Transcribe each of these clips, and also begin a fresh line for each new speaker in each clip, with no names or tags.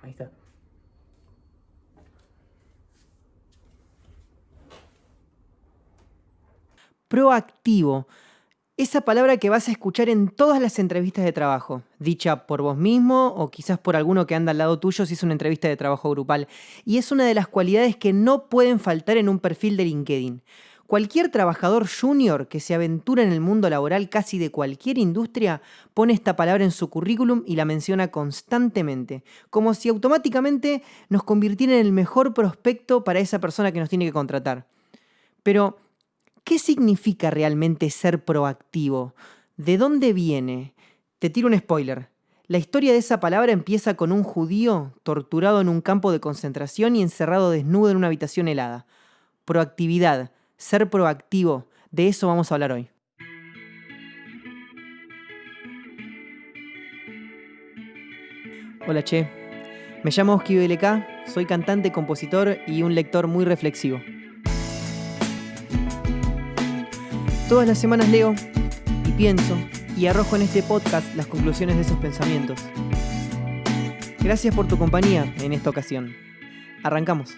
Ahí está. Proactivo. Esa palabra que vas a escuchar en todas las entrevistas de trabajo, dicha por vos mismo o quizás por alguno que anda al lado tuyo si es una entrevista de trabajo grupal. Y es una de las cualidades que no pueden faltar en un perfil de LinkedIn. Cualquier trabajador junior que se aventura en el mundo laboral casi de cualquier industria pone esta palabra en su currículum y la menciona constantemente, como si automáticamente nos convirtiera en el mejor prospecto para esa persona que nos tiene que contratar. Pero, ¿qué significa realmente ser proactivo? ¿De dónde viene? Te tiro un spoiler. La historia de esa palabra empieza con un judío torturado en un campo de concentración y encerrado desnudo en una habitación helada. Proactividad, ser proactivo, de eso vamos a hablar hoy. Hola Che, me llamo Oski BLK, soy cantante, compositor y un lector muy reflexivo. Todas las semanas leo y pienso y arrojo en este podcast las conclusiones de esos pensamientos. Gracias por tu compañía en esta ocasión. Arrancamos.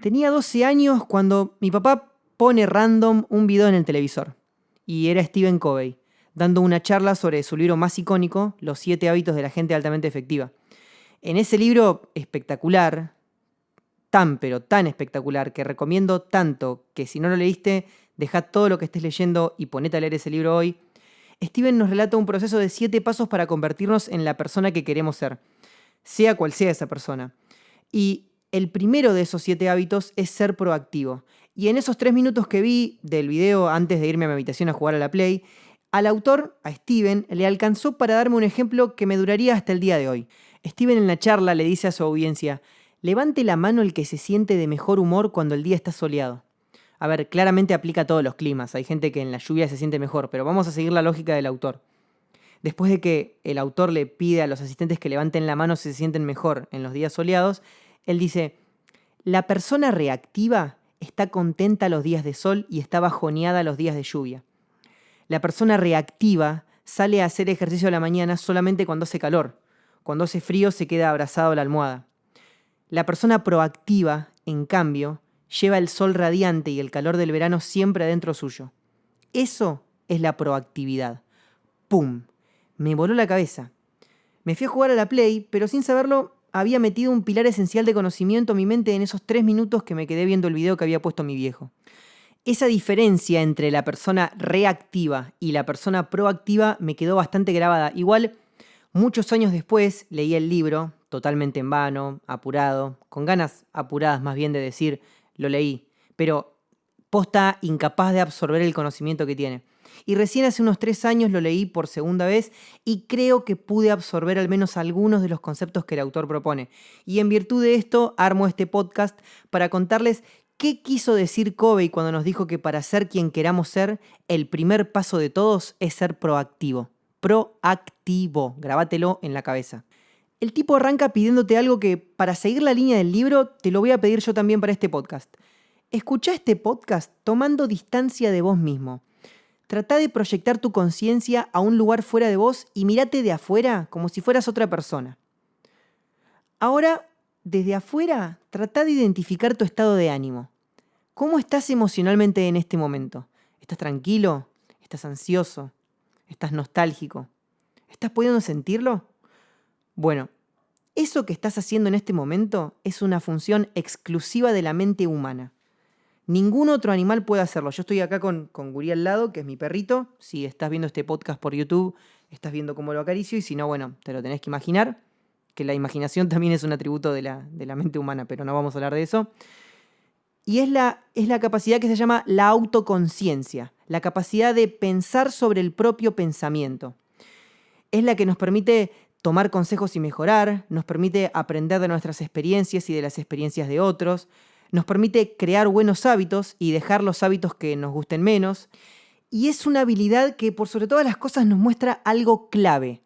Tenía 12 años cuando mi papá pone random un video en el televisor. Y era Stephen Covey, dando una charla sobre su libro más icónico, Los 7 hábitos de la gente altamente efectiva. En ese libro espectacular, pero tan espectacular, que recomiendo tanto que si no lo leíste, dejá todo lo que estés leyendo y ponete a leer ese libro hoy. Steven nos relata un proceso de 7 pasos para convertirnos en la persona que queremos ser, sea cual sea esa persona. Y el primero de esos 7 hábitos es ser proactivo. Y en esos 3 minutos que vi del video antes de irme a mi habitación a jugar a la Play, al autor, a Steven, le alcanzó para darme un ejemplo que me duraría hasta el día de hoy. Steven en la charla le dice a su audiencia: levante la mano el que se siente de mejor humor cuando el día está soleado. A ver, claramente aplica a todos los climas. Hay gente que en la lluvia se siente mejor, pero vamos a seguir la lógica del autor. Después de que el autor le pide a los asistentes que levanten la mano si se sienten mejor en los días soleados, él dice: la persona reactiva está contenta los días de sol y está bajoneada los días de lluvia. La persona reactiva sale a hacer ejercicio a la mañana solamente cuando hace calor. Cuando hace frío se queda abrazado a la almohada. La persona proactiva, en cambio, lleva el sol radiante y el calor del verano siempre adentro suyo. Eso es la proactividad. ¡Pum! Me voló la cabeza. Me fui a jugar a la Play, pero sin saberlo había metido un pilar esencial de conocimiento a mi mente en esos 3 minutos que me quedé viendo el video que había puesto mi viejo. Esa diferencia entre la persona reactiva y la persona proactiva me quedó bastante grabada. Igual, muchos años después leí el libro, totalmente en vano, apurado, con ganas apuradas más bien de decir, lo leí, pero posta incapaz de absorber el conocimiento que tiene. Y recién hace unos 3 años lo leí por segunda vez y creo que pude absorber al menos algunos de los conceptos que el autor propone. Y en virtud de esto armo este podcast para contarles qué quiso decir Covey cuando nos dijo que para ser quien queramos ser, el primer paso de todos es ser proactivo. Proactivo, grabátelo en la cabeza. El tipo arranca pidiéndote algo que, para seguir la línea del libro, te lo voy a pedir yo también para este podcast. Escuchá este podcast tomando distancia de vos mismo. Tratá de proyectar tu conciencia a un lugar fuera de vos y mirate de afuera como si fueras otra persona. Ahora, desde afuera, tratá de identificar tu estado de ánimo. ¿Cómo estás emocionalmente en este momento? ¿Estás tranquilo? ¿Estás ansioso? ¿Estás nostálgico? ¿Estás pudiendo sentirlo? Bueno, eso que estás haciendo en este momento es una función exclusiva de la mente humana. Ningún otro animal puede hacerlo. Yo estoy acá con Guri al lado, que es mi perrito. Si estás viendo este podcast por YouTube, estás viendo cómo lo acaricio. Y si no, bueno, te lo tenés que imaginar. Que la imaginación también es un atributo de la mente humana, pero no vamos a hablar de eso. Y es la capacidad que se llama la autoconciencia. La capacidad de pensar sobre el propio pensamiento. Es la que nos permite tomar consejos y mejorar. Nos permite aprender de nuestras experiencias y de las experiencias de otros. Nos permite crear buenos hábitos y dejar los hábitos que nos gusten menos. Y es una habilidad que por sobre todas las cosas nos muestra algo clave.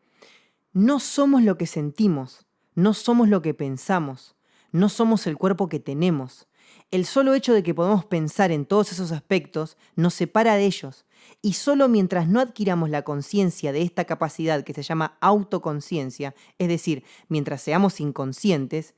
No somos lo que sentimos, no somos lo que pensamos, no somos el cuerpo que tenemos. El solo hecho de que podamos pensar en todos esos aspectos nos separa de ellos. Y solo mientras no adquiramos la conciencia de esta capacidad que se llama autoconciencia, es decir, mientras seamos inconscientes,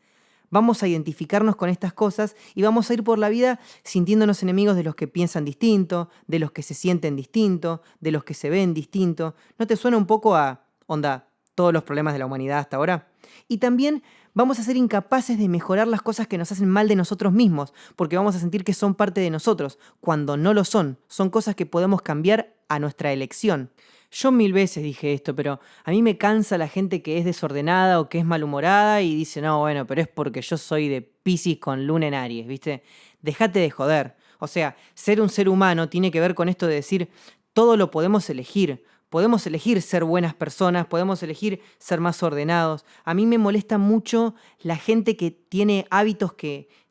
vamos a identificarnos con estas cosas y vamos a ir por la vida sintiéndonos enemigos de los que piensan distinto, de los que se sienten distinto, de los que se ven distinto. ¿No te suena un poco a, onda, todos los problemas de la humanidad hasta ahora? Y también vamos a ser incapaces de mejorar las cosas que nos hacen mal de nosotros mismos, porque vamos a sentir que son parte de nosotros, cuando no lo son. Son cosas que podemos cambiar a nuestra elección. Yo 1000 veces dije esto, pero a mí me cansa la gente que es desordenada o que es malhumorada y dice, no, bueno, pero es porque yo soy de Piscis con luna en Aries, ¿viste? Dejate de joder. O sea, ser un ser humano tiene que ver con esto de decir, todo lo podemos elegir. Podemos elegir ser buenas personas, podemos elegir ser más ordenados. A mí me molesta mucho la gente que tiene hábitos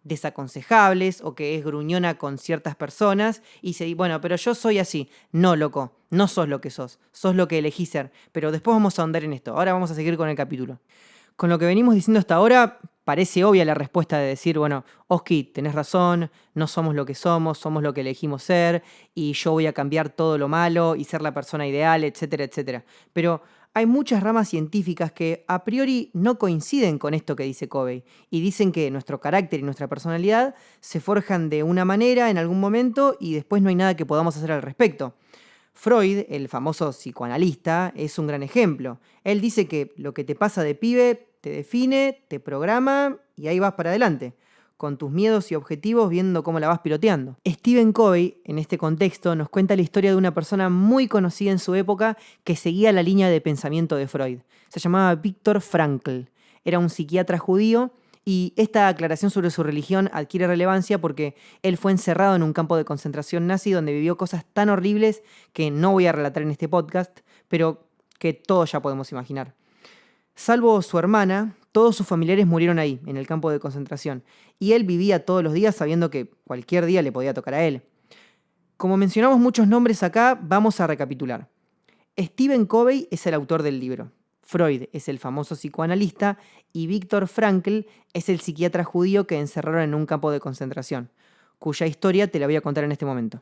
desaconsejables o que es gruñona con ciertas personas y se dice, bueno, pero yo soy así. No, loco, no sos lo que sos lo que elegís ser. Pero después vamos a ahondar en esto. Ahora vamos a seguir con el capítulo. Con lo que venimos diciendo hasta ahora, parece obvia la respuesta de decir, bueno, Oski, tenés razón, no somos lo que somos lo que elegimos ser, y yo voy a cambiar todo lo malo y ser la persona ideal, etcétera, etcétera. Pero hay muchas ramas científicas que a priori no coinciden con esto que dice Covey, y dicen que nuestro carácter y nuestra personalidad se forjan de una manera en algún momento y después no hay nada que podamos hacer al respecto. Freud, el famoso psicoanalista, es un gran ejemplo. Él dice que lo que te pasa de pibe te define, te programa y ahí vas para adelante, con tus miedos y objetivos viendo cómo la vas piloteando. Stephen Covey, en este contexto, nos cuenta la historia de una persona muy conocida en su época que seguía la línea de pensamiento de Freud. Se llamaba Viktor Frankl. Era un psiquiatra judío. Y esta aclaración sobre su religión adquiere relevancia porque él fue encerrado en un campo de concentración nazi donde vivió cosas tan horribles que no voy a relatar en este podcast, pero que todos ya podemos imaginar. Salvo su hermana, todos sus familiares murieron ahí, en el campo de concentración, y él vivía todos los días sabiendo que cualquier día le podía tocar a él. Como mencionamos muchos nombres acá, vamos a recapitular. Stephen Covey es el autor del libro. Freud es el famoso psicoanalista y Viktor Frankl es el psiquiatra judío que encerraron en un campo de concentración, cuya historia te la voy a contar en este momento.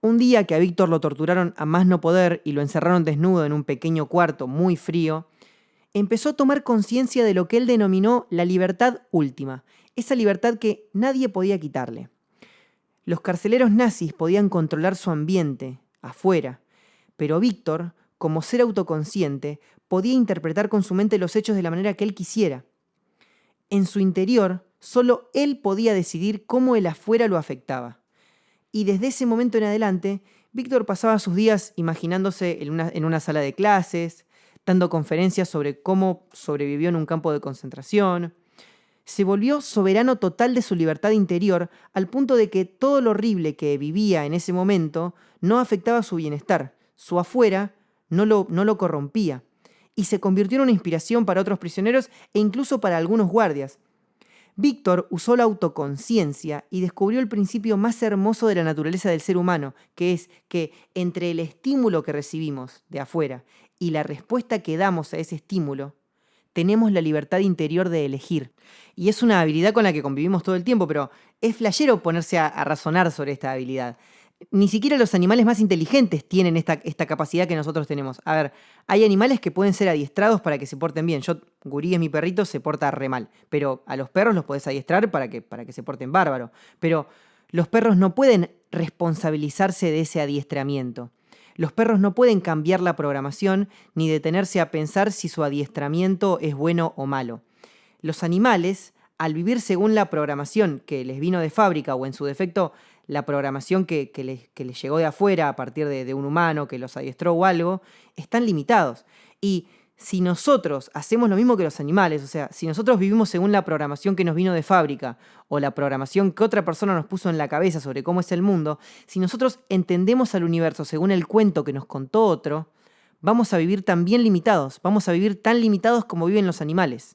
Un día que a Víctor lo torturaron a más no poder y lo encerraron desnudo en un pequeño cuarto muy frío, empezó a tomar conciencia de lo que él denominó la libertad última, esa libertad que nadie podía quitarle. Los carceleros nazis podían controlar su ambiente, afuera, pero Víctor, como ser autoconsciente, podía interpretar con su mente los hechos de la manera que él quisiera. En su interior, solo él podía decidir cómo el afuera lo afectaba. Y desde ese momento en adelante, Víctor pasaba sus días imaginándose en una sala de clases, dando conferencias sobre cómo sobrevivió en un campo de concentración. Se volvió soberano total de su libertad interior al punto de que todo lo horrible que vivía en ese momento no afectaba su bienestar. Su afuera no lo corrompía. Y se convirtió en una inspiración para otros prisioneros e incluso para algunos guardias. Víctor usó la autoconciencia y descubrió el principio más hermoso de la naturaleza del ser humano, que es que entre el estímulo que recibimos de afuera y la respuesta que damos a ese estímulo, tenemos la libertad interior de elegir. Y es una habilidad con la que convivimos todo el tiempo, pero es flashero ponerse a razonar sobre esta habilidad. Ni siquiera los animales más inteligentes tienen esta capacidad que nosotros tenemos. A ver, hay animales que pueden ser adiestrados para que se porten bien. Gurí es mi perrito, se porta re mal. Pero a los perros los podés adiestrar para que se porten bárbaro. Pero los perros no pueden responsabilizarse de ese adiestramiento. Los perros no pueden cambiar la programación ni detenerse a pensar si su adiestramiento es bueno o malo. Los animales, al vivir según la programación que les vino de fábrica o en su defecto la programación que les llegó de afuera a partir de un humano que los adiestró o algo, están limitados. Y si nosotros hacemos lo mismo que los animales, o sea, si nosotros vivimos según la programación que nos vino de fábrica o la programación que otra persona nos puso en la cabeza sobre cómo es el mundo, si nosotros entendemos al universo según el cuento que nos contó otro, vamos a vivir también limitados, vamos a vivir tan limitados como viven los animales.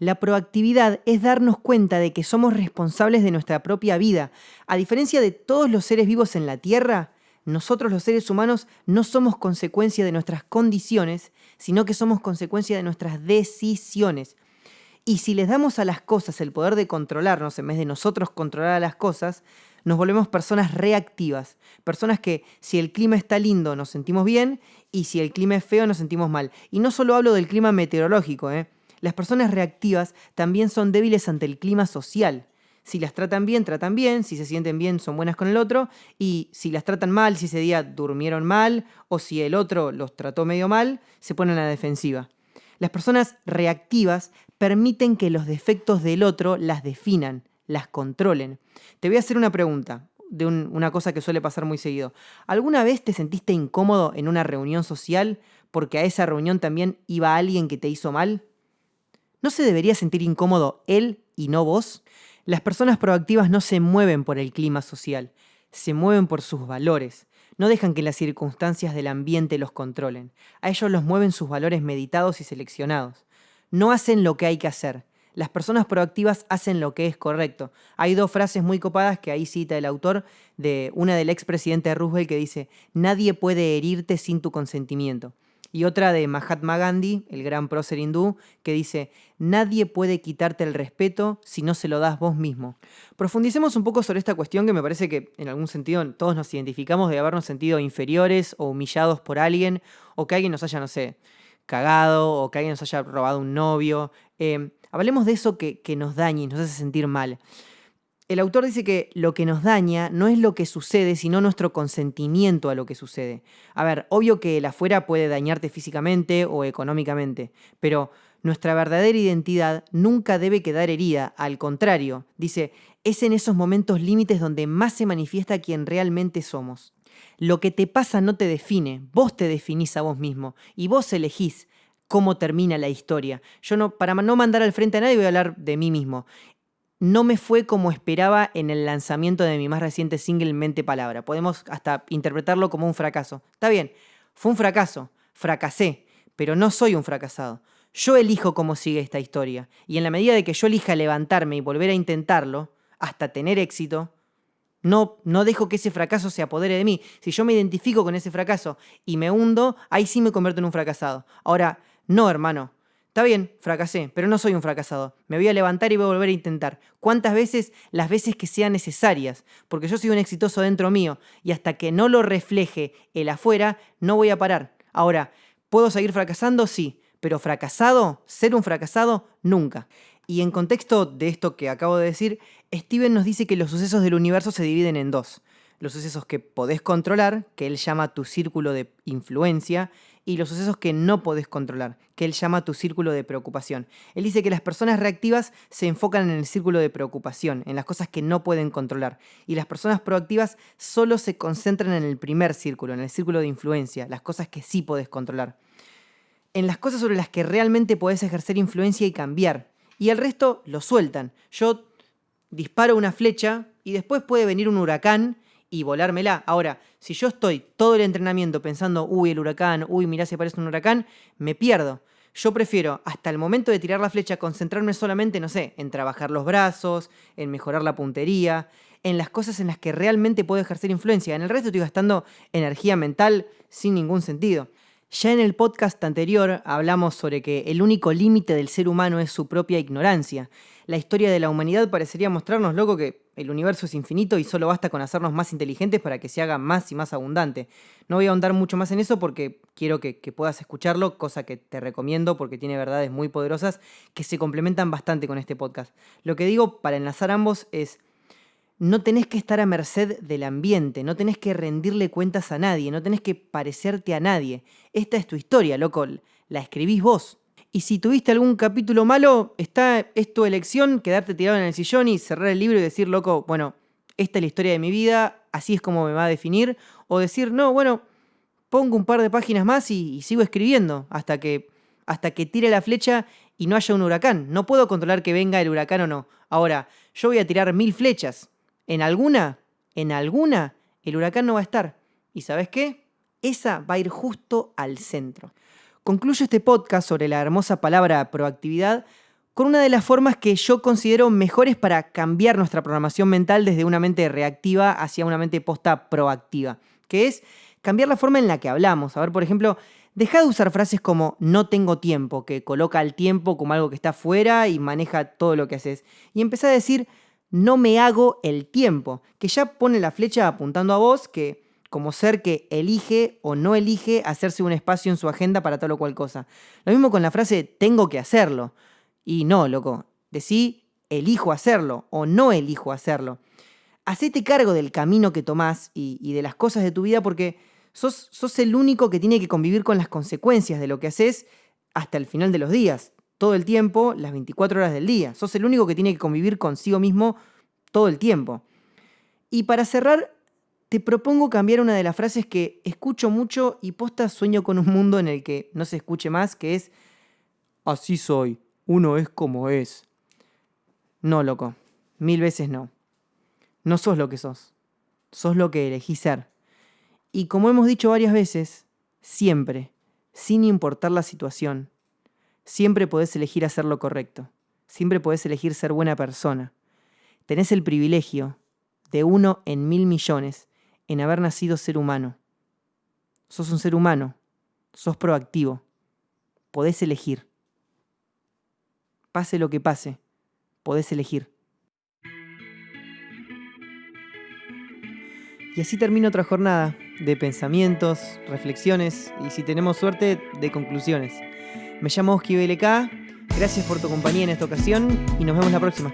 La proactividad es darnos cuenta de que somos responsables de nuestra propia vida. A diferencia de todos los seres vivos en la Tierra, nosotros los seres humanos no somos consecuencia de nuestras condiciones, sino que somos consecuencia de nuestras decisiones. Y si les damos a las cosas el poder de controlarnos en vez de nosotros controlar a las cosas, nos volvemos personas reactivas. Personas que si el clima está lindo nos sentimos bien y si el clima es feo nos sentimos mal. Y no solo hablo del clima meteorológico, ¿eh? Las personas reactivas también son débiles ante el clima social. Si las tratan bien, si se sienten bien, son buenas con el otro, y si las tratan mal, si ese día durmieron mal, o si el otro los trató medio mal, se ponen a la defensiva. Las personas reactivas permiten que los defectos del otro las definan, las controlen. Te voy a hacer una pregunta de una cosa que suele pasar muy seguido. ¿Alguna vez te sentiste incómodo en una reunión social porque a esa reunión también iba alguien que te hizo mal? ¿No se debería sentir incómodo él y no vos? Las personas proactivas no se mueven por el clima social, se mueven por sus valores. No dejan que las circunstancias del ambiente los controlen. A ellos los mueven sus valores meditados y seleccionados. No hacen lo que hay que hacer. Las personas proactivas hacen lo que es correcto. Hay 2 frases muy copadas que ahí cita el autor, de una del expresidente Roosevelt que dice: nadie puede herirte sin tu consentimiento. Y otra de Mahatma Gandhi, el gran prócer hindú, que dice: nadie puede quitarte el respeto si no se lo das vos mismo. Profundicemos un poco sobre esta cuestión que me parece que en algún sentido todos nos identificamos de habernos sentido inferiores o humillados por alguien, o que alguien nos haya, no sé, cagado, o que alguien nos haya robado un novio. Hablemos de eso que nos daña y nos hace sentir mal. El autor dice que lo que nos daña no es lo que sucede, sino nuestro consentimiento a lo que sucede. A ver, obvio que el afuera puede dañarte físicamente o económicamente, pero nuestra verdadera identidad nunca debe quedar herida. Al contrario, dice, es en esos momentos límites donde más se manifiesta quién realmente somos. Lo que te pasa no te define, vos te definís a vos mismo y vos elegís cómo termina la historia. Para no mandar al frente a nadie, voy a hablar de mí mismo. No me fue como esperaba en el lanzamiento de mi más reciente single Mente Palabra. Podemos hasta interpretarlo como un fracaso. Está bien, fue un fracaso, fracasé, pero no soy un fracasado. Yo elijo cómo sigue esta historia, y en la medida de que yo elija levantarme y volver a intentarlo, hasta tener éxito, no dejo que ese fracaso se apodere de mí. Si yo me identifico con ese fracaso y me hundo, ahí sí me convierto en un fracasado. Ahora, no, hermano. Está bien, fracasé, pero no soy un fracasado. Me voy a levantar y voy a volver a intentar. ¿Cuántas veces? Las veces que sean necesarias. Porque yo soy un exitoso dentro mío y hasta que no lo refleje el afuera, no voy a parar. Ahora, ¿puedo seguir fracasando? Sí. Pero fracasado, ser un fracasado, nunca. Y en contexto de esto que acabo de decir, Steven nos dice que los sucesos del universo se dividen en 2. Los sucesos que podés controlar, que él llama tu círculo de influencia, y los sucesos que no podés controlar, que él llama tu círculo de preocupación. Él dice que las personas reactivas se enfocan en el círculo de preocupación, en las cosas que no pueden controlar, y las personas proactivas solo se concentran en el primer círculo, en el círculo de influencia, las cosas que sí podés controlar. En las cosas sobre las que realmente podés ejercer influencia y cambiar, y el resto lo sueltan. Yo disparo una flecha y después puede venir un huracán y volármela. Ahora, si yo estoy todo el entrenamiento pensando, uy, el huracán, uy, mirá si aparece un huracán, me pierdo. Yo prefiero, hasta el momento de tirar la flecha, concentrarme solamente, no sé, en trabajar los brazos, en mejorar la puntería, en las cosas en las que realmente puedo ejercer influencia. En el resto estoy gastando energía mental sin ningún sentido. Ya en el podcast anterior hablamos sobre que el único límite del ser humano es su propia ignorancia. La historia de la humanidad parecería mostrarnos, loco, que el universo es infinito y solo basta con hacernos más inteligentes para que se haga más y más abundante. No voy a ahondar mucho más en eso porque quiero que puedas escucharlo, cosa que te recomiendo porque tiene verdades muy poderosas que se complementan bastante con este podcast. Lo que digo para enlazar ambos es: no tenés que estar a merced del ambiente, no tenés que rendirle cuentas a nadie, no tenés que parecerte a nadie. Esta es tu historia, loco, la escribís vos. Y si tuviste algún capítulo malo, es tu elección quedarte tirado en el sillón y cerrar el libro y decir, loco, bueno, esta es la historia de mi vida, así es como me va a definir. O decir, no, bueno, pongo un par de páginas más y sigo escribiendo hasta que tire la flecha y no haya un huracán. No puedo controlar que venga el huracán o no. Ahora, yo voy a tirar 1000 flechas. En alguna, el huracán no va a estar. ¿Y sabes qué? Esa va a ir justo al centro. Concluyo este podcast sobre la hermosa palabra proactividad con una de las formas que yo considero mejores para cambiar nuestra programación mental desde una mente reactiva hacia una mente posta proactiva, que es cambiar la forma en la que hablamos. A ver, por ejemplo, deja de usar frases como no tengo tiempo, que coloca el tiempo como algo que está fuera y maneja todo lo que haces. Y empezá a decir no me hago el tiempo, que ya pone la flecha apuntando a vos, que como ser que elige o no elige hacerse un espacio en su agenda para tal o cual cosa. Lo mismo con la frase tengo que hacerlo. Y no, loco, decí elijo hacerlo o no elijo hacerlo. Hacete cargo del camino que tomás y de las cosas de tu vida, porque sos el único que tiene que convivir con las consecuencias de lo que haces hasta el final de los días, todo el tiempo, las 24 horas del día. Sos el único que tiene que convivir consigo mismo todo el tiempo. Y para cerrar, te propongo cambiar una de las frases que escucho mucho y posta sueño con un mundo en el que no se escuche más, que es así soy, uno es como es. No, loco, 1000 veces no. No sos lo que sos lo que elegís ser. Y como hemos dicho varias veces, siempre, sin importar la situación, siempre podés elegir hacer lo correcto. Siempre podés elegir ser buena persona. Tenés el privilegio de 1 en 1000 millones en haber nacido ser humano. Sos un ser humano. Sos proactivo. Podés elegir. Pase lo que pase, podés elegir. Y así termina otra jornada de pensamientos, reflexiones y, si tenemos suerte, de conclusiones. Me llamo Oski BLK, gracias por tu compañía en esta ocasión y nos vemos la próxima.